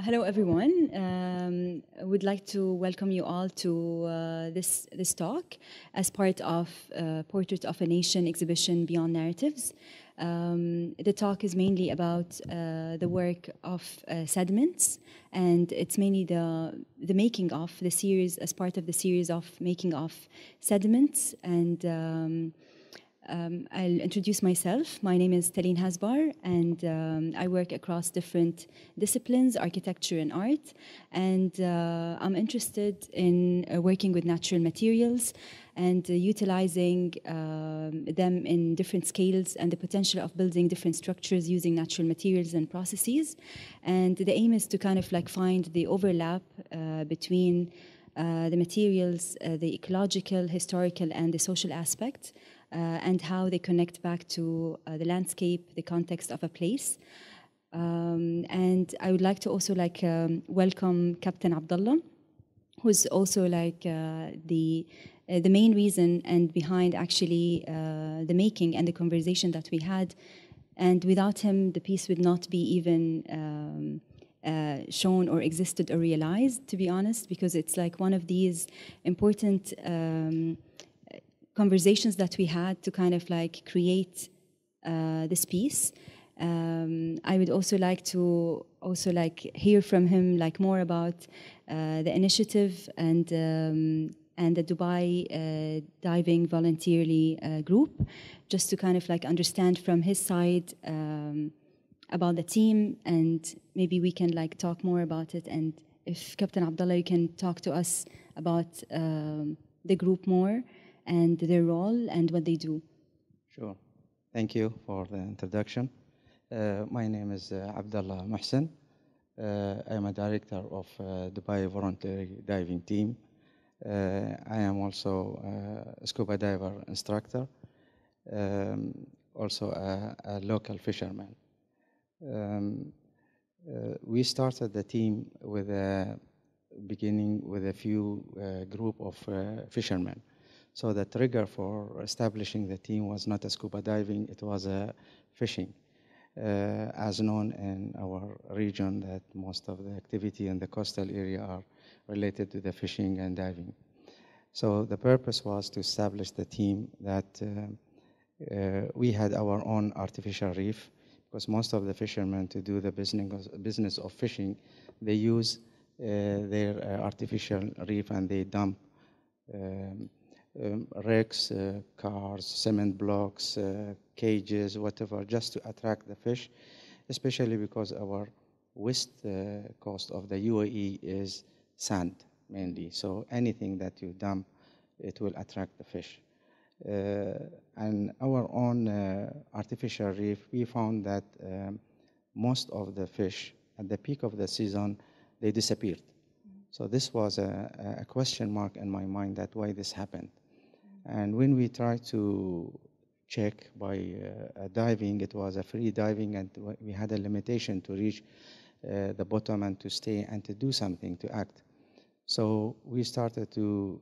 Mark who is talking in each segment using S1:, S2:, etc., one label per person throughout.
S1: Hello, everyone. I would like to welcome you all to this talk as part of Portrait of a Nation exhibition Beyond Narratives. The talk is mainly about the work of Sediments, and it's mainly the making of the series, as part of the series of making of Sediments. And I'll introduce myself. My name is Talin Hazbar, and I work across different disciplines, architecture and art. And I'm interested in working with natural materials and utilizing them in different scales and the potential of building different structures using natural materials and processes. And the aim is to kind of like find the overlap between the materials, the ecological, historical, and the social aspect. And how they connect back to the landscape, the context of a place. And I would like to also welcome Captain Abdullah, who's also the main reason and behind actually the making and the conversation that we had. And without him, the piece would not be even shown or existed or realized, to be honest, because it's like one of these important conversations that we had to kind of like create this piece. I would also like to hear from him more about the initiative and the Dubai diving voluntarily group, just to kind of like understand from his side about the team, and maybe we can talk more about it. And if Captain Abdullah, you can talk to us about the group more and their role and what they do.
S2: Sure. Thank you for the introduction. My name is Abdullah Mohsen. I am a director of Dubai Voluntary Diving Team. I am also a scuba diver instructor, also a local fisherman. We started the team with beginning with a few group of fishermen. So the trigger for establishing the team was not a scuba diving, it was a fishing. As known in our region that most of the activity in the coastal area are related to the fishing and diving. So the purpose was to establish the team that we had our own artificial reef, because most of the fishermen, to do the business of fishing, they use their artificial reef and they dump wrecks, cars, cement blocks, cages, whatever, just to attract the fish, especially because our west coast of the UAE is sand mainly. So anything that you dump, it will attract the fish. And our own artificial reef, we found that most of the fish at the peak of the season, they disappeared. So this was a question mark in my mind that why this happened. And when we tried to check by diving, it was a free diving, and we had a limitation to reach the bottom and to stay and to do something, to act. So we started to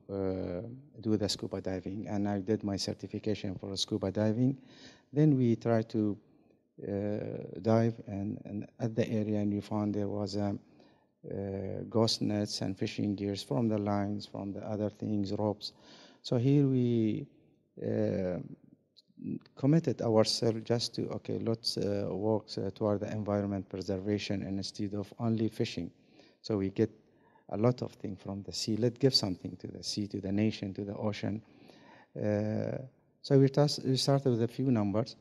S2: do the scuba diving, and I did my certification for scuba diving. Then we tried to dive and at the area, and we found there was ghost nets and fishing gears from the lines, from the other things, ropes. So here we committed ourselves just to, okay, let's work toward the environment preservation instead of only fishing. So we get a lot of things from the sea. Let's give something to the sea, to the nation, to the ocean. So we started with a few numbers.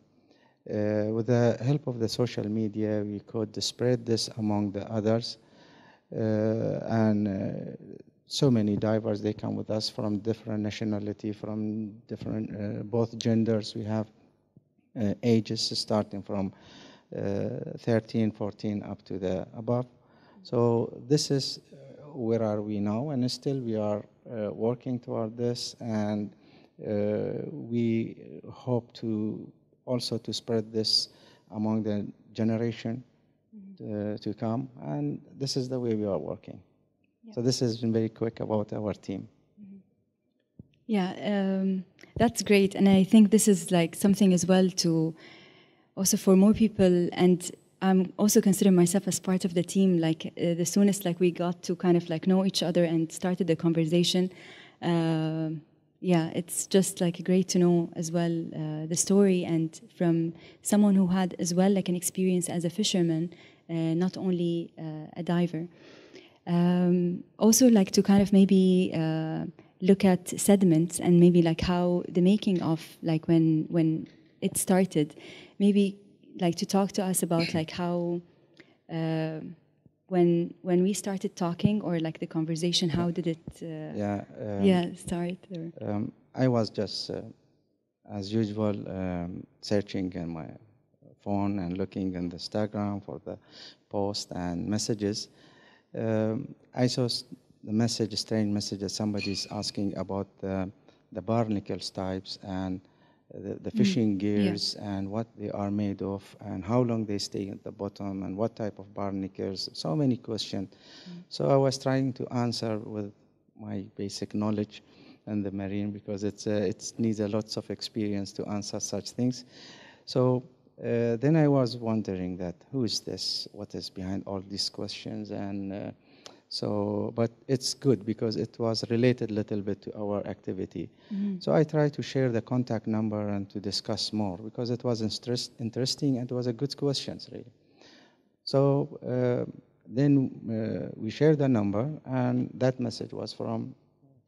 S2: With the help of the social media, we could spread this among the others. So many divers, they come with us from different nationality, from different, both genders. We have ages starting from 13, 14 up to the above. So this is where are we now, and still we are working toward this, and we hope to also to spread this among the generation to come, and this is the way we are working. Yeah. So this has been very quick about our team.
S1: Yeah, that's great, and I think this is like something as well to also for more people, and I'm also consider myself as part of the team. Like the soonest like we got to kind of like know each other and started the conversation. Yeah, it's just like great to know as well the story, and from someone who had as well like an experience as a fisherman, not only a diver. Also like to kind of maybe look at Sediments and maybe like how the making of like when it started, maybe like to talk to us about like how when we started talking, or like the conversation, how did it start? Or
S2: I was just as usual searching in my phone and looking in the Instagram for the post and messages. I saw the message, a strange message that somebody is asking about the barnacles types and the fishing gears and what they are made of and how long they stay at the bottom and what type of barnacles. So many questions. So I was trying to answer with my basic knowledge in the marine, because it needs a lots of experience to answer such things. So then I was wondering that who is this? What is behind all these questions? And but it's good because it was related a little bit to our activity. So I tried to share the contact number and to discuss more, because it was interesting and it was a good questions really. So then we shared the number, and that message was from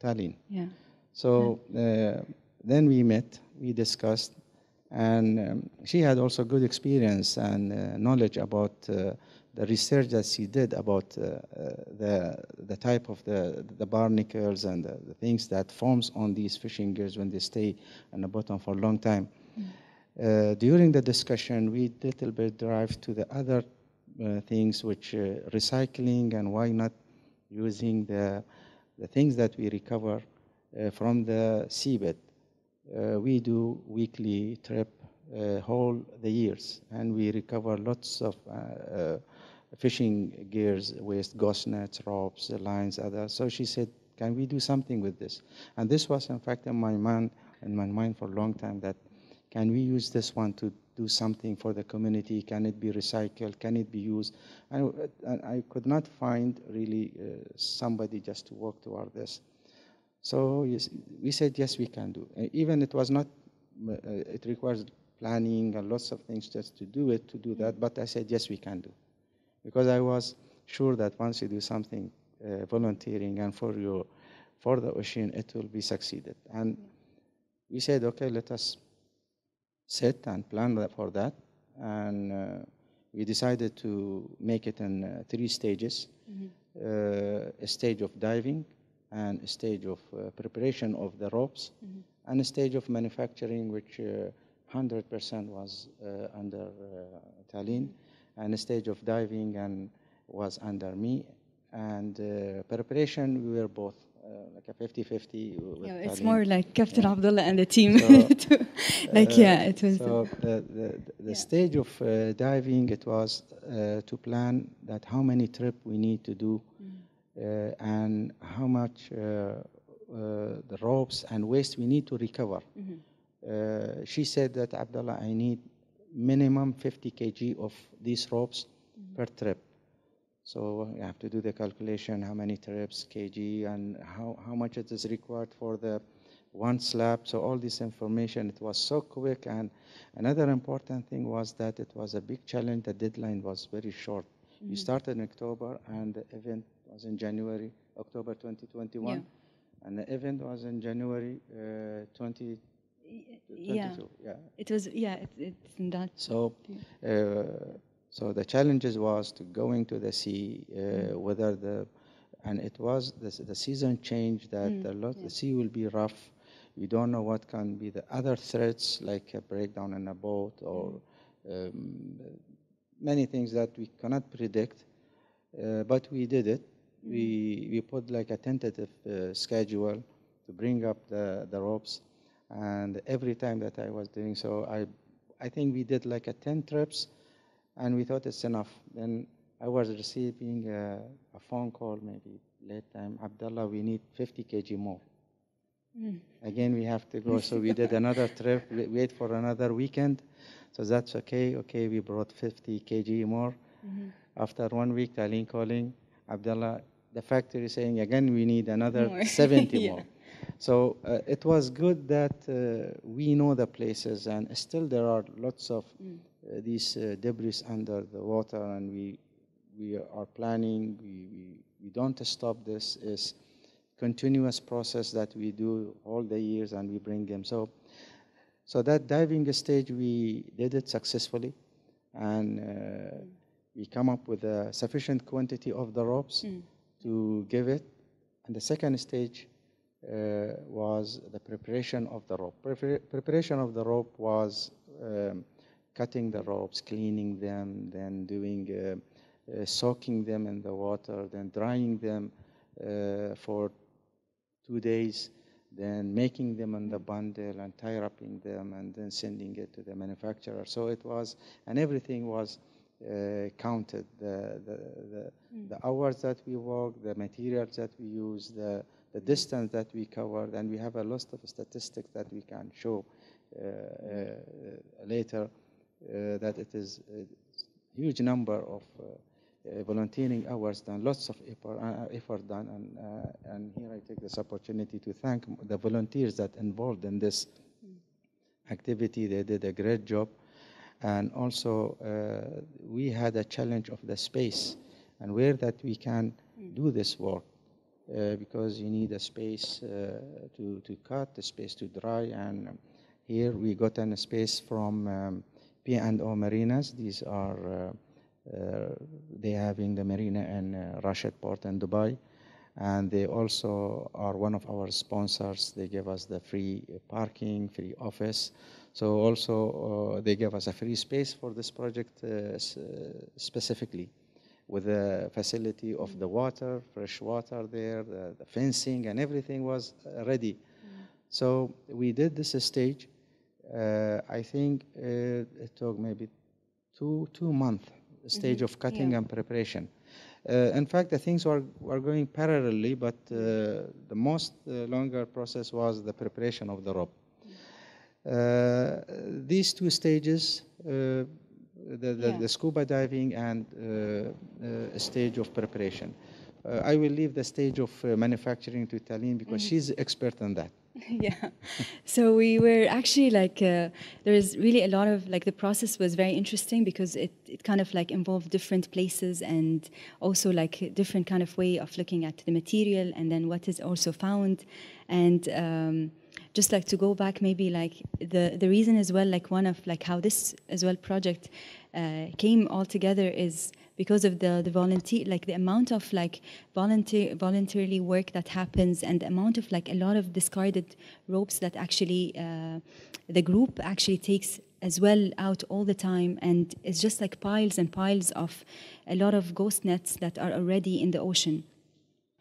S2: Talin.
S1: yeah.
S2: So then we met, we discussed, and she had also good experience and knowledge about the research that she did about the type of the barnacles and the things that forms on these fishing gears when they stay on the bottom for a long time. During the discussion, we little bit drive to the other things, which recycling, and why not using the things that we recover from the seabed. We do weekly trip whole the years, and we recover lots of fishing gears, waste, ghost nets, ropes, lines, others. So she said, can we do something with this? And this was in fact in my mind for a long time, that can we use this one to do something for the community? Can it be recycled? Can it be used? And I could not find really somebody just to work toward this. So yes, we said, yes, we can do. Even it was not, it requires planning and lots of things just to do that. But I said, yes, we can do. Because I was sure that once you do something volunteering and for the ocean, it will be succeeded. And we said, okay, let us sit and plan for that. And we decided to make it in 3 stages. A stage of diving, and a stage of preparation of the ropes, and a stage of manufacturing, which 100% was under Talin, and a stage of diving and was under me. And preparation, we were both like a 50-50 with
S1: yeah, it's
S2: Talin.
S1: more like Captain Abdullah and the team.
S2: So,
S1: like it was.
S2: So the stage of diving, it was to plan that how many trip we need to do, and how much the ropes and waste we need to recover. She said that, Abdullah, I need minimum 50 kg of these ropes per trip. So you have to do the calculation, how many trips, kg, and how much it is required for the one slab. So all this information, it was so quick. And another important thing was that it was a big challenge. The deadline was very short. We started in October, and the event was in January, October 2021. Yeah. And the event was in January 2022.
S1: Yeah. It was, it's in that.
S2: So, so the challenges was to going to the sea, whether and it was the season change, that the sea will be rough. We don't know what can be the other threats, like a breakdown in a boat, or many things that we cannot predict. But we did it. We put like a tentative schedule to bring up the ropes. And every time that I was doing so, I think we did like 10 trips, and we thought it's enough. Then I was receiving a phone call, maybe late time, Abdullah, we need 50 kg more. Again, we have to go. So we did another trip, wait for another weekend. So that's okay. Okay, we brought 50 kg more. After 1 week, Talin calling, Abdullah, the factory saying, again, we need another
S1: More.
S2: 70
S1: Yeah.
S2: more. So it was good that we know the places, and still there are lots of these debris under the water, and we are planning, we don't stop this. Is continuous process that we do all the years, and we bring them. So that diving stage, we did it successfully, and we come up with a sufficient quantity of the ropes to give it. And the second stage was the preparation of the rope. Preparation of the rope was cutting the ropes, cleaning them, then doing soaking them in the water, then drying them for 2 days, then making them in the bundle and tie wrapping them, and then sending it to the manufacturer. So it was, and everything was counted, the hours that we worked, the materials that we used, the distance that we covered, and we have a list of statistics that we can show later, that it is a huge number of volunteering hours done, lots of effort done, and here I take this opportunity to thank the volunteers that involved in this activity. They did a great job. And also, we had a challenge of the space and where that we can do this work, because you need a space to cut, a space to dry. And here we got a space from P&O Marinas. These are, they having the marina in Rashid Port in Dubai. And they also are one of our sponsors. They give us the free parking, free office. So also they gave us a free space for this project specifically, with the facility of the water, fresh water there, the fencing, and everything was ready. So we did this stage. I think it took maybe two months stage of cutting and preparation. In fact, the things were going parallelly, but the most longer process was the preparation of the rope. These two stages, the scuba diving and stage of preparation. I will leave the stage of manufacturing to Talin, because she's expert on that.
S1: Yeah. So we were actually like, there's really a lot of, like, the process was very interesting because it kind of like involved different places and also like different kind of way of looking at the material and then what is also found. And just like to go back, maybe like the reason as well, like one of like how this as well project came all together is because of the volunteer, like the amount of like voluntarily work that happens, and the amount of like a lot of discarded ropes that actually the group actually takes as well out all the time, and it's just like piles and piles of a lot of ghost nets that are already in the ocean.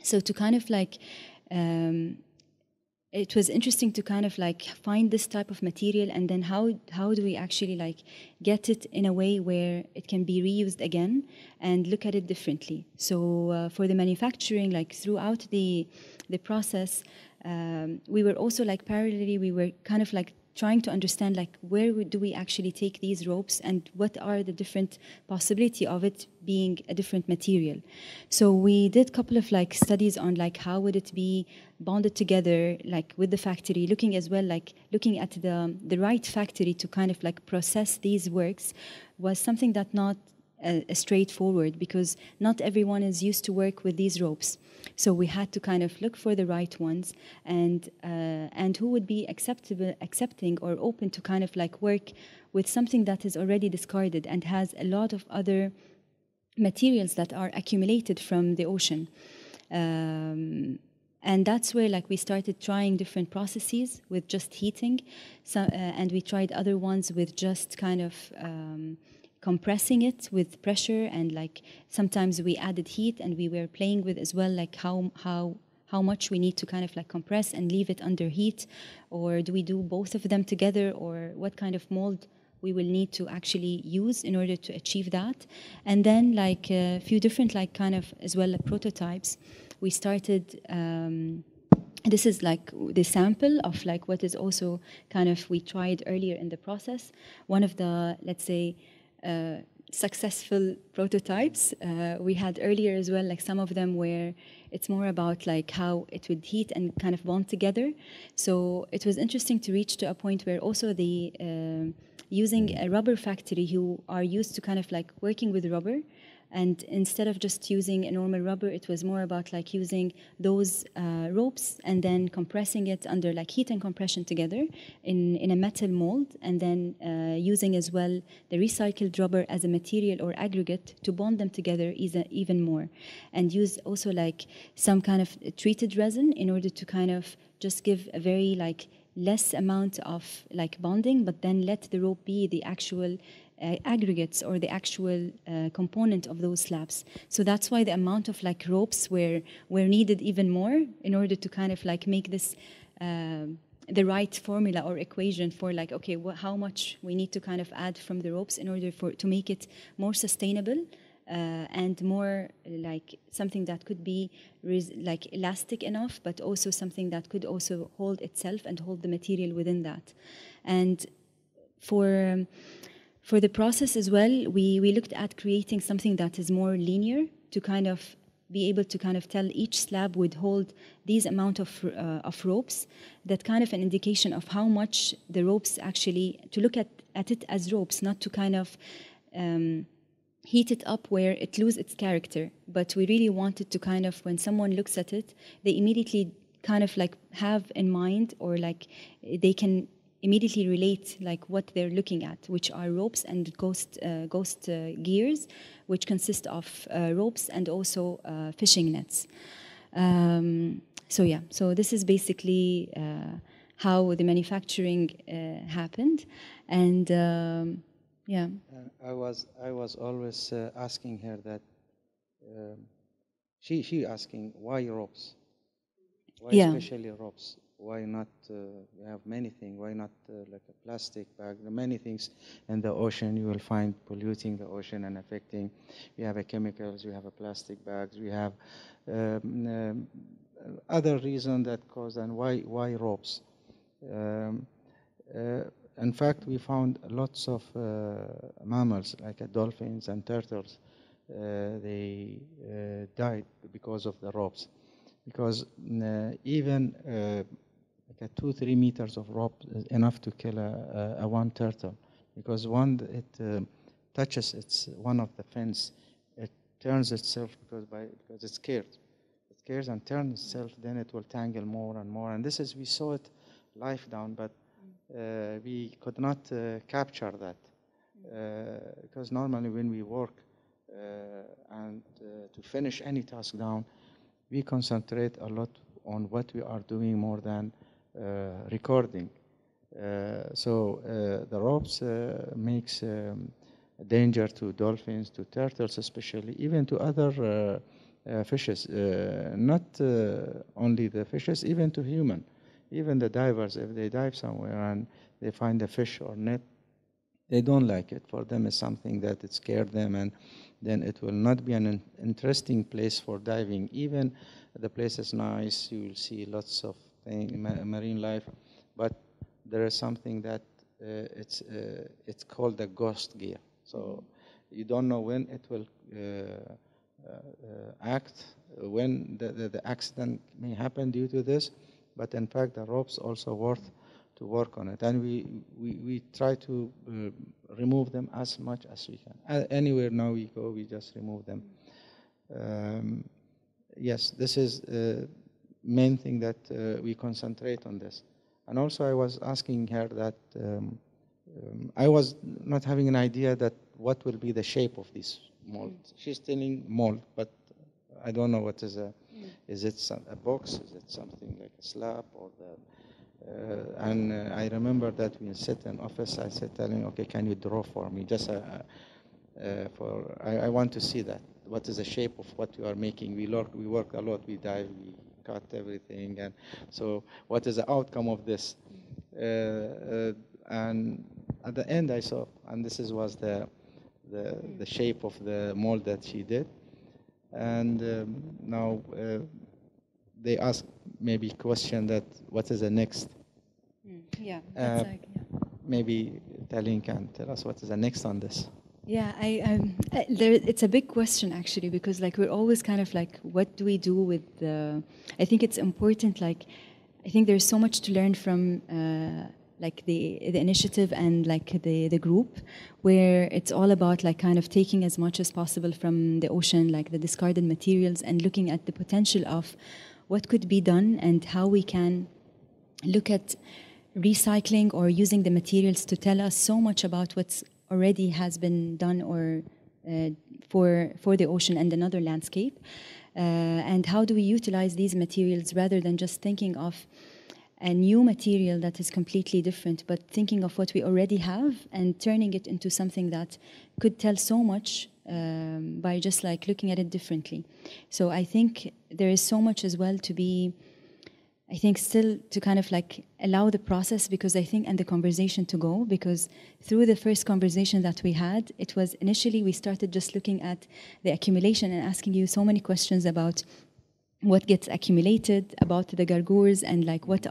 S1: So to kind of like it was interesting to kind of like find this type of material, and then how do we actually like get it in a way where it can be reused again and look at it differently. So for the manufacturing, like throughout the process, we were also like parallelly, we were kind of like trying to understand like where do we actually take these ropes and what are the different possibility of it being a different material. So we did a couple of like studies on like how would it be bonded together, like with the factory, looking as well like looking at the right factory to kind of like process these works was something that not straightforward, because not everyone is used to work with these ropes. So we had to kind of look for the right ones, and who would be accepting or open to kind of like work with something that is already discarded and has a lot of other materials that are accumulated from the ocean. And that's where like we started trying different processes with just heating, and we tried other ones with just kind of compressing it with pressure, and like sometimes we added heat, and we were playing with as well like how much we need to kind of like compress and leave it under heat, or do we do both of them together, or what kind of mold we will need to actually use in order to achieve that. And then like a few different like kind of as well like prototypes. We started this is like the sample of like what is also kind of we tried earlier in the process. One of the, let's say, successful prototypes we had earlier as well, like some of them where it's more about like how it would heat and kind of bond together. So it was interesting to reach to a point where also the using a rubber factory who are used to kind of like working with rubber, and instead of just using a normal rubber, it was more about like using those ropes and then compressing it under like heat and compression together in a metal mold, and then using as well the recycled rubber as a material or aggregate to bond them together even more, and use also like some kind of treated resin in order to kind of just give a very like less amount of like bonding, but then let the rope be the actual aggregates or the actual component of those slabs. So that's why the amount of like ropes were needed even more in order to kind of like make this the right formula or equation for like, okay, how much we need to kind of add from the ropes in order to make it more sustainable and more like something that could be like elastic enough, but also something that could also hold itself and hold the material within that. And for the process as well, we looked at creating something that is more linear to kind of be able to kind of tell each slab would hold these amount of ropes, that kind of an indication of how much the ropes actually, to look at it as ropes, not to kind of heat it up where it loses its character. But we really wanted to kind of, when someone looks at it, they immediately kind of like have in mind, or like they can immediately relate like what they're looking at, which are ropes and ghost gears, which consist of ropes and also fishing nets. So yeah, so this is basically how the manufacturing happened, and yeah.
S2: I was always asking her that she asking why ropes, why especially ropes. Why not, we have many things, why not like a plastic bag? There are many things in the ocean you will find polluting the ocean and affecting. We have chemicals, we have plastic bags, we have other reasons that cause, and why ropes? In fact, we found lots of mammals, like dolphins and turtles. They died because of the ropes. Because even like 2-3 meters of rope is enough to kill a one turtle. Because when it touches one of the fins, it turns itself because it's scared. It scares and turns itself, then it will tangle more and more. And this is, we saw it live down, but we could not capture that. Because normally when we work and to finish any task down, we concentrate a lot on what we are doing more than recording. So the ropes makes danger to dolphins, to turtles especially, even to other fishes. Not only the fishes, even to human. Even the divers, if they dive somewhere and they find a fish or net, they don't like it. For them, it's something that it scared them, and then it will not be an interesting place for diving. Even the place is nice, you will see lots of marine life, but there is something that it's called the ghost gear. So you don't know when it will act, when the accident may happen due to this, but in fact the ropes also worth to work on it, and we try to remove them as much as we can. Anywhere now we go, we just remove them. Yes, this is main thing that we concentrate on this. And also I was asking her that I was not having an idea that what will be the shape of this mold. She's telling mold, but I don't know what is is it a box, is it something like a slab, or the and I remember that we sit in office, I said, Talin, okay, can you draw for me? Just I want to see that. What is the shape of what you are making? We work a lot, we dive, we cut everything. And so what is the outcome of this? And at the end I saw, and this was the shape of the mold that she did. And now they ask maybe question that what is the next.
S1: Yeah, that's
S2: Maybe Talin can tell us what is the next on this.
S1: Yeah, it's a big question actually, because like we're always kind of like, what do we do with the? I think it's important. Like, I think there's so much to learn from like the initiative and like the group, where it's all about like kind of taking as much as possible from the ocean, like the discarded materials, and looking at the potential of what could be done and how we can look at recycling or using the materials to tell us so much about what's already has been done or for the ocean and another landscape, and how do we utilize these materials rather than just thinking of a new material that is completely different, but thinking of what we already have and turning it into something that could tell so much by just like looking at it differently. So I think there is so much as well to be, I think, still to kind of like allow the process, because I think, and the conversation to go, because through the first conversation that we had, it was initially we started just looking at the accumulation and asking you so many questions about what gets accumulated, about the gargours, and like what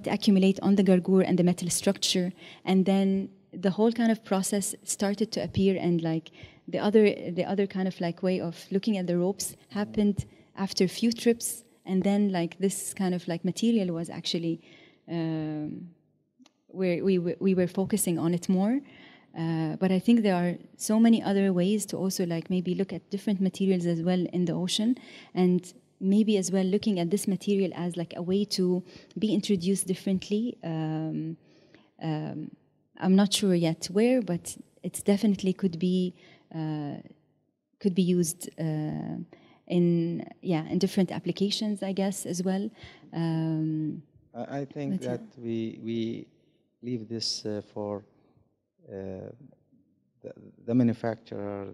S1: accumulate on the gargour and the metal structure, and then the whole kind of process started to appear, and like the other kind of like way of looking at the ropes happened after a few trips. And then like this kind of like material was actually where we were focusing on it more. But I think there are so many other ways to also like maybe look at different materials as well in the ocean, and maybe as well looking at this material as like a way to be introduced differently. I'm not sure yet where, but it's definitely could be used in different applications, I guess, as well.
S2: I think that we leave this for the manufacturer,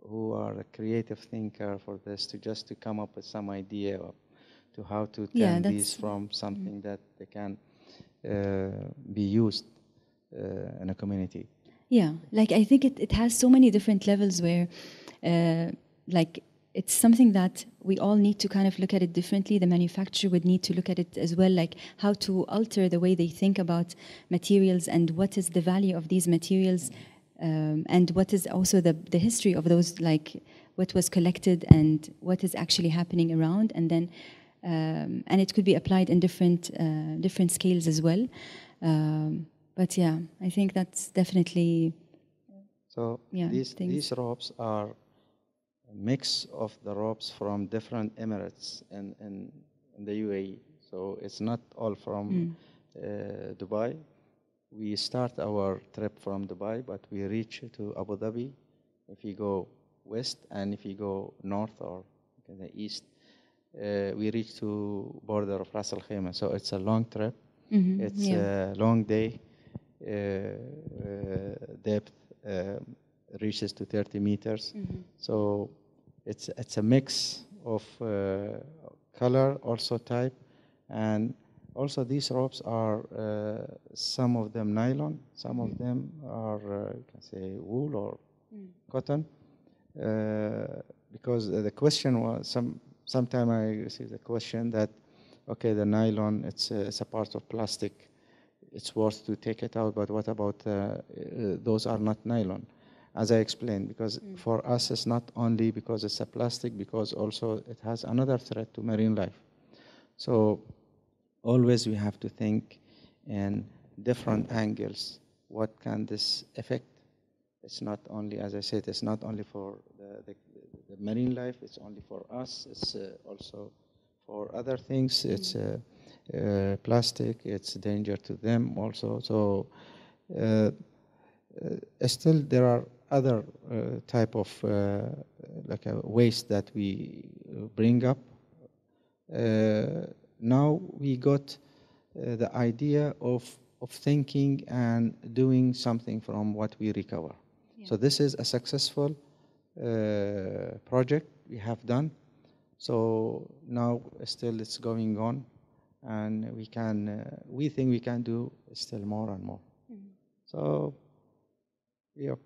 S2: who are a creative thinker for this, to come up with some idea of to how to turn these from something that they can be used in a community.
S1: Yeah, like I think it has so many different levels where like it's something that we all need to kind of look at it differently. The manufacturer would need to look at it as well, like how to alter the way they think about materials and what is the value of these materials, and what is also the history of those, like what was collected and what is actually happening around, and then and it could be applied in different scales as well. But yeah, I think that's definitely.
S2: So these ropes are mix of the ropes from different Emirates in the UAE. So it's not all from Dubai. We start our trip from Dubai, but we reach to Abu Dhabi if you go west, and if you go north or the east, we reach to border of Ras Al Khaimah. So it's a long trip. It's a long day. Depth reaches to 30 meters. So it's a mix of color, also type, and also these ropes are some of them nylon, some of them are you can say wool or cotton, because the question was sometime I received the question that okay, the nylon, it's a part of plastic, it's worth to take it out, but what about those are not nylon? As I explained, because for us it's not only because it's a plastic, because also it has another threat to marine life. So always we have to think in different angles. What can this affect? It's not only, as I said, it's not only for the marine life, it's only for us, it's also for other things. It's plastic, it's danger to them also. So still there are other type of like a waste that we bring up. Now we got the idea of thinking and doing something from what we recover. So this is a successful project we have done. So now still it's going on, and we think we can do still more and more. So, yep.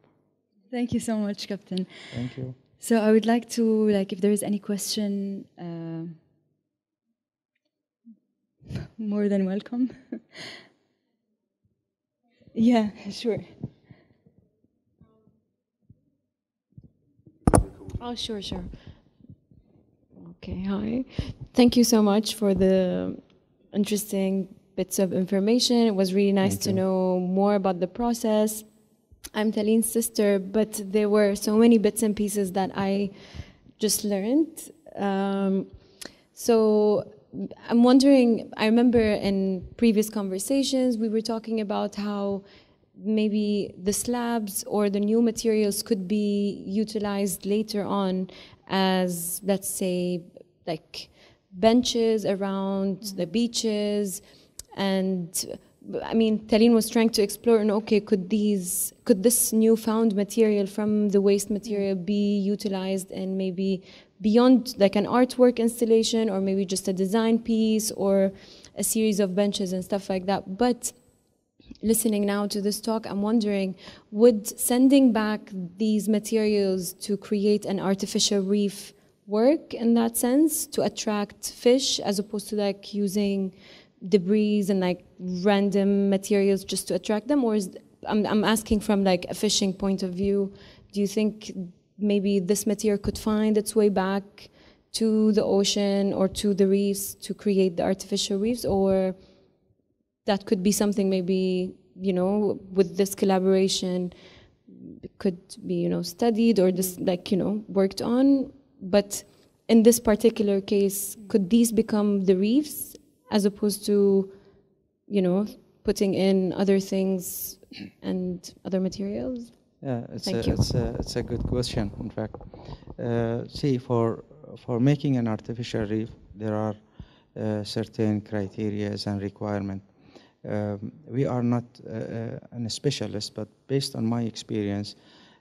S1: Thank you so much, Captain.
S2: Thank you.
S1: So I would like to, like, if there is any question More than welcome. Yeah, sure.
S3: Oh, sure, sure. Okay, hi. Thank you so much for the interesting bits of information. It was really nice to know more about the process. I'm Talin's sister, but there were so many bits and pieces that I just learned. So I'm wondering, I remember in previous conversations, we were talking about how maybe the slabs or the new materials could be utilized later on as, let's say, like benches around the beaches. And I mean, Talin was trying to explore, and okay, could this newfound material from the waste material be utilized and maybe beyond like an artwork installation, or maybe just a design piece or a series of benches and stuff like that. But listening now to this talk, I'm wondering, would sending back these materials to create an artificial reef work in that sense to attract fish, as opposed to like using debris and like random materials just to attract them? Or I'm asking from like a fishing point of view, do you think maybe this material could find its way back to the ocean or to the reefs to create the artificial reefs? Or that could be something maybe, you know, with this collaboration it could be, you know, studied or just like, you know, worked on. But in this particular case, could these become the reefs as opposed to, you know, putting in other things and other materials?
S2: Yeah, it's a good question. In fact, see, for making an artificial reef, there are certain criteria and requirements. We are not a specialist, but based on my experience,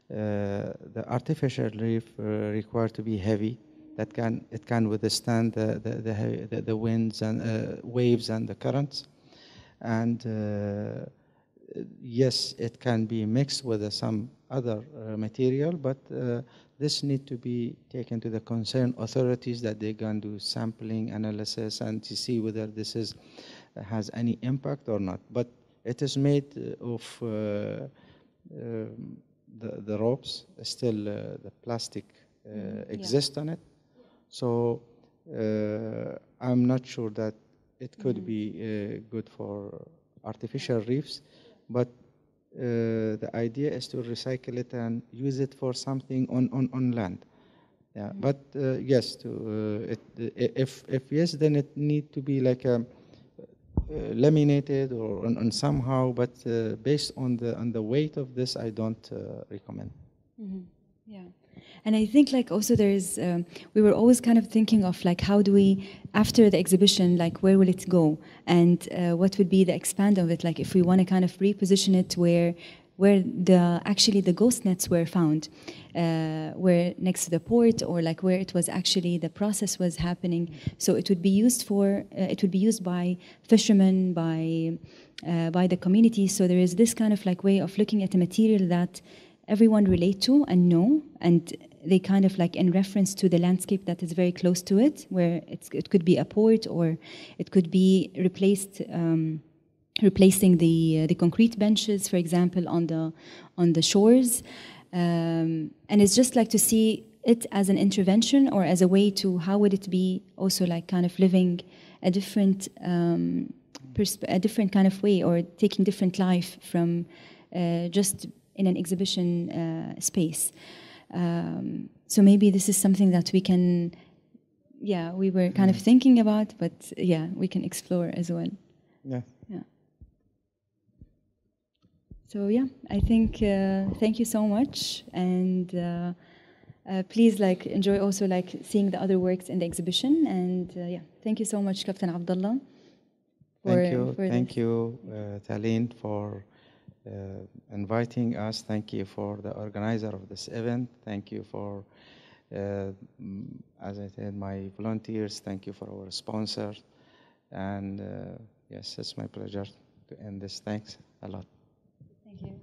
S2: the artificial reef require to be heavy. That it can withstand the winds and waves and the currents, and yes, it can be mixed with some other material, but this need to be taken to the concerned authorities that they can do sampling analysis and to see whether this has any impact or not. But it is made of the ropes, still the plastic exists on it. So I'm not sure that it could be good for artificial reefs, but the idea is to recycle it and use it for something on land. Yeah, but yes, if yes, then it need to be like a laminated or on somehow, but based on the weight of this, I don't recommend.
S1: Yeah. And I think like also there's, we were always kind of thinking of like how do we, after the exhibition, like where will it go? And what would be the expand of it? Like if we want to kind of reposition it where actually the ghost nets were found, where next to the port, or like where it was actually the process was happening. So it would be used by fishermen, by the community. So there is this kind of like way of looking at a material that everyone relate to and know, and they kind of like in reference to the landscape that is very close to it, where it could be a port, or it could be replacing the concrete benches, for example, on the shores, and it's just like to see it as an intervention or as a way to how would it be also like kind of living a different a different kind of way, or taking different life from just in an exhibition space. So maybe this is something that we can, we were kind of thinking about, but we can explore as well.
S2: Yeah.
S1: So I think thank you so much, and please like enjoy also like seeing the other works in the exhibition, and thank you so much, Captain Abdullah.
S2: Thank you, Talin, for inviting us. Thank you for the organizer of this event. Thank you for, as I said, my volunteers. Thank you for our sponsors. And yes, it's my pleasure to end this. Thanks a lot.
S1: Thank you.